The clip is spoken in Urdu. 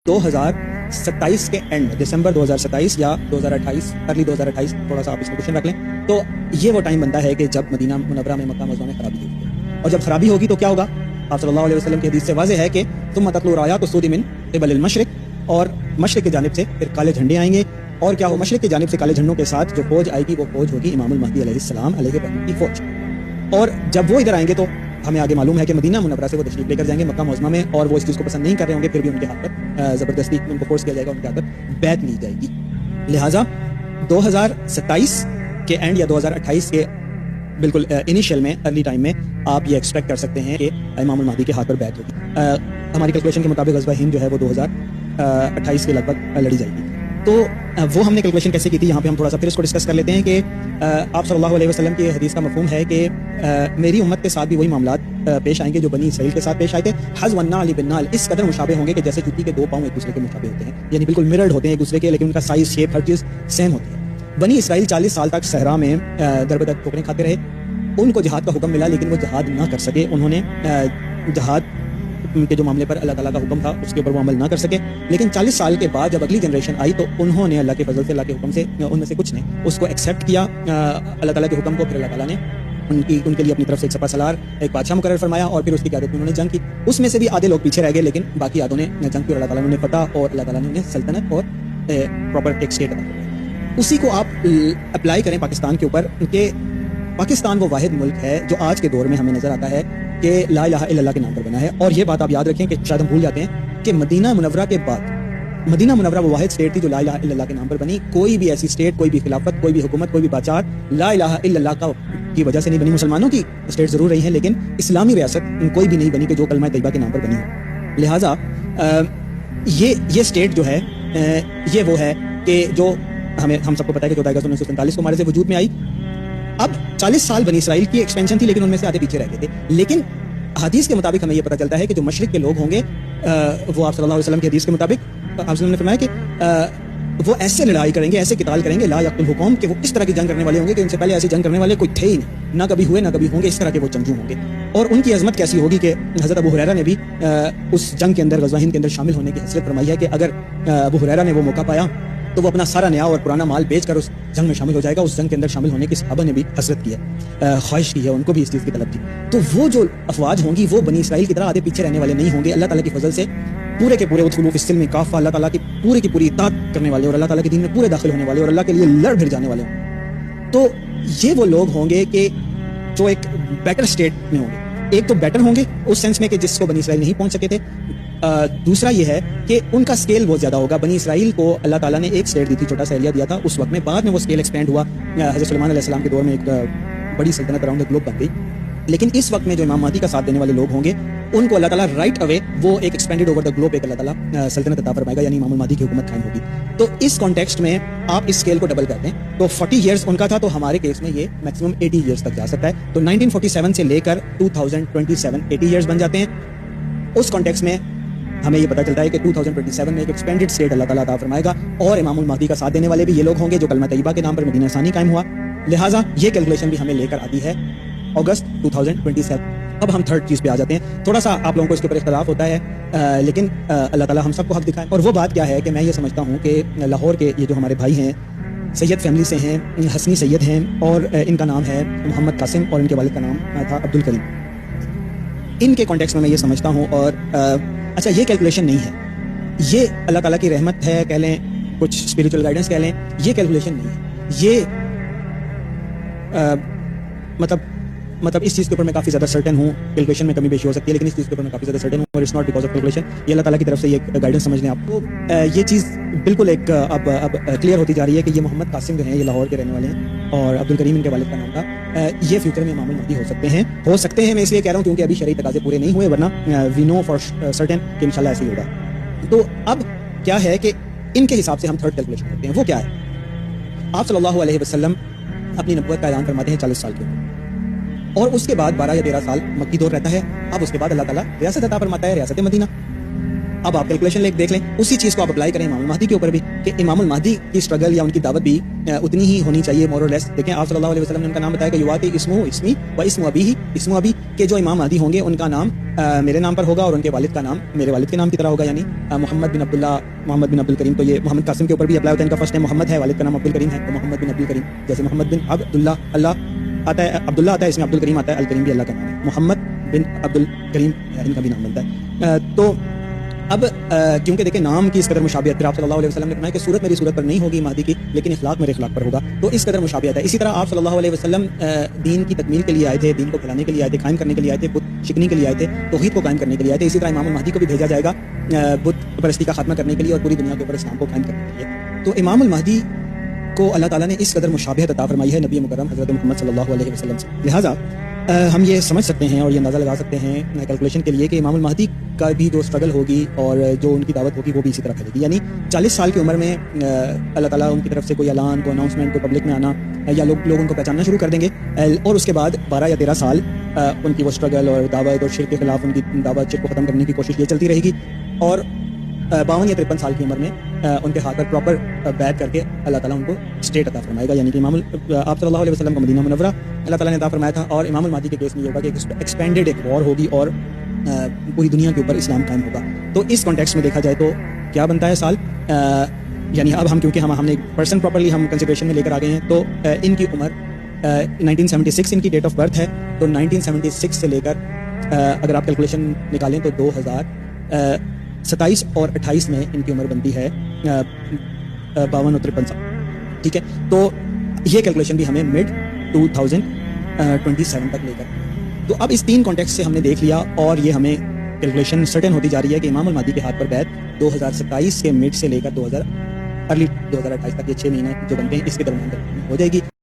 2027 کے اینڈ دسمبر 2027 یا 2028 ارلی 2028 تھوڑا سا آپ اس میں کوشچن رکھ لیں تو یہ وہ ٹائم بنتا ہے کہ جب مدینہ منورہ میں مکہ معظمہ میں خرابی ہوگی. اور جب خرابی ہوگی تو کیا ہوگا؟ آپ صلی اللہ علیہ وسلم کی حدیث سے واضح ہے کہ ثم تطلع رایات السود من قبل المشرق، اور مشرق کی جانب سے پھر کالے جھنڈے آئیں گے. اور کیا ہو؟ مشرق کی جانب سے کالے جھنڈوں کے ساتھ جو فوج آئے گی وہ فوج ہوگی امام المہدی علیہ السلام علیہ الرحمہ کی فوج. اور جب وہ ادھر آئیں گے تو ہمیں آگے معلوم ہے کہ مدینہ منورہ سے وہ تشریف لے کر جائیں گے مکہ معظمہ میں، اور وہ اس چیز کو پسند نہیں کر رہے ہوں گے، پھر بھی ان کے ہاتھ پر زبردستی ان کو فورس کیا جائے گا، ان کے ہاتھ پر بیعت لی جائے گی. لہٰذا 2027 کے اینڈ یا 2028 کے بالکل انیشیل میں ارلی ٹائم میں آپ یہ ایکسپیکٹ کر سکتے ہیں کہ امام المہدی کے ہاتھ پر بیعت ہوگی. ہماری کیلکولیشن کے مطابق غزوہ ہند جو ہے وہ 2028 کے لگ بھگ لڑی جائے گی. تو وہ ہم نے کیلکولیشن کیسے کی تھی، یہاں پہ ہم تھوڑا سا پھر اس کو ڈسکس کر لیتے ہیں کہ آپ صلی اللہ علیہ وسلم کی حدیث کا مفہوم ہے کہ میری امت کے ساتھ بھی وہی معاملات پیش آئیں گے جو بنی اسرائیل کے ساتھ پیش آئے تھے. حظ والنعل بالنعل، اس قدر مشابہ ہوں گے کہ جیسے جوتی کے دو پاؤں ایک دوسرے کے مشابہ ہوتے ہیں، یعنی بالکل مررڈ ہوتے ہیں ایک دوسرے کے، لیکن ان کا سائز، شیپ، ہر چیز سیم ہوتی ہے. بنی اسرائیل 40 سال تک صحرا میں در بدر ٹھوکریں کھاتے رہے. ان کو جہاد کا حکم ملا لیکن وہ جہاد نہ کر سکے. انہوں نے جہاد کے جو معاملے پر اللہ تعالیٰ کا حکم تھا اس کے اوپر وہ عمل نہ کر سکے. لیکن 40 سال کے بعد جب اگلی جنریشن آئی تو انہوں نے اللہ کے فضل سے، اللہ کے حکم سے، ان میں سے کچھ نے اس کو ایکسیپٹ کیا اللہ تعالیٰ کے حکم کو. پھر اللہ تعالیٰ نے ان کے لیے اپنی طرف سے ایک سپہ سالار، ایک بادشاہ مقرر فرمایا، اور پھر اس کی قیادت میں انہوں نے جنگ کی. اس میں سے بھی آدھے لوگ پیچھے رہ گئے لیکن باقی آدھوں نے جنگ کی اور اللہ تعالیٰ نے فتح، اور اللہ تعالیٰ نے انہیں سلطنت اور پراپر ایک اسٹیٹ عطا کیا. اسی کو آپ اپلائی کریں پاکستان کے اوپر کہ پاکستان وہ واحد ملک ہے جو آج کے دور میں ہمیں نظر آتا ہے کہ لا الہ الا اللہ کے نام پر بنا ہے. اور یہ بات آپ یاد رکھیں کہ شاید ہم بھول جاتے ہیں کہ مدینہ منورہ کے بعد مدینہ منورہ وہ واحد اسٹیٹ تھی جو لا الہ الا اللہ کے نام پر بنی. کوئی بھی ایسی اسٹیٹ، کوئی بھی خلافت، کوئی بھی حکومت، کوئی بھی بادشاہ لا الہ الا اللہ کی وجہ سے نہیں بنی. مسلمانوں کی اسٹیٹ ضرور رہی ہیں لیکن اسلامی ریاست کوئی بھی نہیں بنی کہ جو کلمہ طیبہ کے نام پر بنی ہو. لہٰذا یہ اسٹیٹ جو ہے یہ وہ ہے کہ جو ہم سب کو پتہ ہے کہ 14 اگست 1947 کو ہمارے سے وجود میں آئی. اب 40 سال بنی اسرائیل کی ایکسپینشن تھی لیکن ان میں سے آدھے پیچھے رہ گئے تھے. لیکن حدیث کے مطابق ہمیں یہ پتہ چلتا ہے کہ جو مشرق کے لوگ ہوں گے وہ آپ صلی اللہ علیہ وسلم کی حدیث کے مطابق آپ نے فرمایا کہ وہ ایسے لڑائی کریں گے، ایسے قتال کریں گے لا یقتل الحکم، کہ وہ اس طرح کی جنگ کرنے والے ہوں گے کہ ان سے پہلے ایسی جنگ کرنے والے کوئی تھے ہی نہیں، نہ کبھی ہوئے نہ کبھی ہوں گے. اس طرح کے وہ جنگجو ہوں گے. اور ان کی عظمت کیسی ہوگی کہ حضرت ابو ہریرہ نے بھی اس جنگ کے اندر، غزوہ ہند کے اندر شامل ہونے کی حسرت فرمائی ہے کہ اگر ابو ہریرہ نے وہ موقع پایا تو وہ اپنا سارا نیا اور پرانا مال بیچ کر اس جنگ میں شامل ہو جائے گا. اس جنگ کے اندر شامل ہونے کی صحابہ نے بھی حسرت کی ہے، خواہش کی ہے، ان کو بھی اس چیز کی طلب تھی. تو وہ جو افواج ہوں گی وہ بنی اسرائیل کی طرح آدھے پیچھے رہنے والے نہیں ہوں گے. اللہ تعالیٰ کی فضل سے پورے کے پورے ادخلوا فی السلم کافہ، اللہ تعالیٰ کی پوری اطاعت کرنے والے اور اللہ تعالیٰ کے دین میں پورے داخل ہونے والے اور اللہ کے لیے لڑ بھڑ جانے والے ہوں. تو یہ وہ لوگ ہوں گے کہ جو ایک بیٹر اسٹیٹ میں ہوں گے. ایک تو بیٹر ہوں گے اس سینس میں کہ جس کو بنی اسرائیل نہیں پہنچ سکے تھے. دوسرا یہ ہے کہ ان کا اسکیل بہت زیادہ ہوگا. بنی اسرائیل کو اللہ تعالیٰ نے ایک اسٹیٹ دی تھی، چھوٹا سا ایریا دیا تھا اس وقت میں. بعد میں وہ اسکیل ایکسپینڈ ہوا، حضرت سلیمان علیہ السلام کے دور میں ایک بڑی سلطنت اراؤنڈ دا گلوب بن گئی. لیکن اس وقت میں جو امام مہدی کا ساتھ دینے والے لوگ ہوں گے ان کو اللہ تعالیٰ رائٹ اوے وہ ایک ایکسپینڈڈ اوور دا گلوب ایک اللہ تعالیٰ سلطنت عطا فرمائے گا، یعنی امام المہدی کی حکومت قائم ہوگی. تو اس کانٹیکسٹ میں آپ اس اسکیل کو ڈبل کرتے ہیں تو 40 ایئرس ان کا تھا، تو ہمارے کیس میں یہ میکسیمم 80 ایئرس تک جا سکتا ہے. تو 1947 سے لے کر 2027 80 ایئرس بن جاتے ہیں. اس کانٹیکسٹ میں ہمیں یہ پتہ چلتا ہے کہ 2027 میں ایک ایکسپینڈڈ اسٹیٹ اللہ تعالیٰ عطا فرمائے گا اور امام المہدی کا ساتھ دینے والے بھی یہ لوگ ہوں گے جو کلمہ طیبہ کے نام پر مدینہ ثانی قائم ہوا. لہٰذا یہ کیلکولیشن بھی ہمیں لے کر آتی ہے اگست 2027. اب ہم تھرڈ چیز پہ آ جاتے ہیں. تھوڑا سا آپ لوگوں کو اس کے اوپر اختلاف ہوتا ہے لیکن اللہ تعالیٰ ہم سب کو حق دکھائے. اور وہ بات کیا ہے کہ میں یہ سمجھتا ہوں کہ لاہور کے یہ جو ہمارے بھائی ہیں سید فیملی سے ہیں، حسنی سید ہیں اور ان کا نام ہے محمد قاسم اور ان کے والد کا نام تھا عبد الکریم. ان کے کانٹیکس میں میں یہ سمجھتا ہوں اور اچھا یہ کیلکولیشن نہیں ہے، یہ اللہ تعالیٰ کی رحمت ہے کہہ لیں، کچھ اسپریچول گائیڈنس کہہ لیں، یہ کیلکولیشن نہیں ہے. یہ مطلب اس چیز کے اوپر میں کافی زیادہ سرٹن ہوں. کیلکولیشن میں کمی بیشی ہو سکتی ہے لیکن اس چیز کے اوپر میں کافی زیادہ سرٹن ہوں اور it's not because of calculation. یہ اللہ تعالیٰ کی طرف سے یہ گائیڈنس سمجھ لیں آپ کو. یہ چیز بالکل ایک اب کلیئر ہوتی جا رہی ہے کہ یہ محمد قاسم جو ہیں یہ لاہور کے رہنے والے ہیں اور عبد الکریم ان کے والد کا نام تھا. یہ فیوچر میں امام المہدی ہو سکتے ہیں. میں اس لیے کہہ رہا ہوں کیونکہ ابھی شرعی تقاضے پورے نہیں ہوئے، ورنہ وی نو فار سرٹن کہ انشاءاللہ ایسے ہی ہوگا. تو اب کیا ہے کہ ان کے حساب سے ہم تھرڈ کیلکولیشن کرتے ہیں. وہ کیا ہے؟ آپ صلی اللہ علیہ وسلم اپنی نبوت کا اعلان فرماتے ہیں 40 سال کے اور اس کے بعد 12 یا 13 سال مکی دور رہتا ہے. اب اس کے بعد اللہ تعالیٰ ریاست عطا فرماتا ہے، ریاست مدینہ. اب آپ کیلکولیشن دیکھ لیں, اسی چیز کو آپ اپلائی کریں امام المہدی کے اوپر بھی, کہ امام المہدی کی اسٹرگل یا ان کی دعوت بھی اتنی ہی ہونی چاہیے مور اور لیس. دیکھیں آپ صلی اللہ علیہ وسلم نے ان کا نام بتایا کہ یواتی اسمو اسمی و اسم ابی ہی اسم ابی, کہ جو امام مہدی ہوں گے ان کا نام میرے نام پر ہوگا اور ان کے والد کا نام میرے والد کے نام کی طرح ہوگا, یعنی محمد بن عبداللہ, محمد بن عبد الکریم. تو یہ محمد قاسم کے اوپر بھی اپلائی ہوتا ہے, ان کا فرسٹ نیم محمد ہے, والد کا نام عبد الکریم ہے, تو محمد بن عبد الکریم. جیسے محمد بن عبداللہ, اللہ آتا ہے, عبداللہ آتا ہے, اس میں عبد الکریم آتا ہے, الکریم بھی اللہ کا نام ہے, محمد بن عبد الکریم ان کا بھی نام بنتا ہے. تو اب کیونکہ دیکھیں نام کی اس قدر مشابہت, پھر آپ صلی اللہ علیہ وسلم نے فرمایا کہ صورت میری صورت پر نہیں ہوگی مہدی کی, لیکن اخلاق میرے اخلاق پر ہوگا, تو اس قدر مشابہت ہے. اسی طرح آپ صلی اللہ علیہ وسلم دین کی تکمیل کے لیے آئے تھے, دین کو پھیلانے کے لیے آئے تھے, قائم کرنے کے لیے آئے تھے, بت شکنی کے لیے آئے تھے, توحید کو قائم کرنے کے لیے آئے تھے. اسی طرح امام المہدی کو بھی بھیجا جائے گا بت پرستی کا خاتمہ کرنے کے لیے اور پوری دنیا کے اوپر اسلام کو قائم کرنے کے لیے. تو امام المہدی کو اللہ تعالیٰ نے اس قدر مشابہت عطا فرمائی ہے نبی مکرم حضرت محمد صلی اللہ علیہ وسلم سے. لہٰذا ہم یہ سمجھ سکتے ہیں اور یہ اندازہ لگا سکتے ہیں کیلکولیشن کے لیے کہ امام المہدی کا بھی جو اسٹرگل ہوگی اور جو ان کی دعوت ہوگی وہ بھی اسی طرح پھیلے گی. یعنی 40 سال کی عمر میں اللہ تعالیٰ ان کی طرف سے کوئی اعلان, کوئی اناؤنسمنٹ, کوئی پبلک میں آنا یا لوگ ان کو پہچاننا شروع کر دیں گے, اور اس کے بعد 12 یا 13 سال ان کی وہ اسٹرگل اور دعوت اور شرک کے خلاف ان کی دعوت, شرک کو ختم کرنے کی کوشش یہ چلتی رہے گی, اور 52 یا 53 سال کی عمر میں ان کے ہاتھ پر پراپر بیعت کر کے اللہ تعالیٰ ان کو اسٹیٹ عطا فرمائے گا. یعنی کہ آپ صلی اللہ علیہ وسلم کو مدینہ منورہ اللہ تعالیٰ نے عطا فرمایا تھا, اور امام المہدی کے کیس میں یہ ہوگا کہ ایکسپینڈیڈ ایک وار ہوگی اور پوری دنیا کے اوپر اسلام قائم ہوگا. تو اس کانٹیکسٹ میں دیکھا جائے تو کیا بنتا ہے سال, یعنی اب ہم کیونکہ ہم نے پرسن پراپرلی ہم کنسیڈریشن میں لے کر آ گئے ہیں, تو ان کی عمر 1976 ان کی ڈیٹ آف برتھ ہے, تو 1976 سے لے کر اگر آپ کیلکولیشن نکالیں تو 2027 اور 28 میں ان کی عمر بنتی ہے 52 اور 53 سال. ٹھیک ہے, تو یہ کیلکولیشن بھی ہمیں مڈ 2027 تک لے کر. تو اب اس 3 کانٹیکسٹ سے ہم نے دیکھ لیا, اور یہ ہمیں کیلکولیشن سرٹن ہوتی جا رہی ہے کہ امام المہدی کے ہاتھ پر بیعت 2027 کے مڈ سے لے کر ارلی 2028 تک, یہ 6 مہینے جو بنتے ہیں اس کے درمیان ہو جائے گی.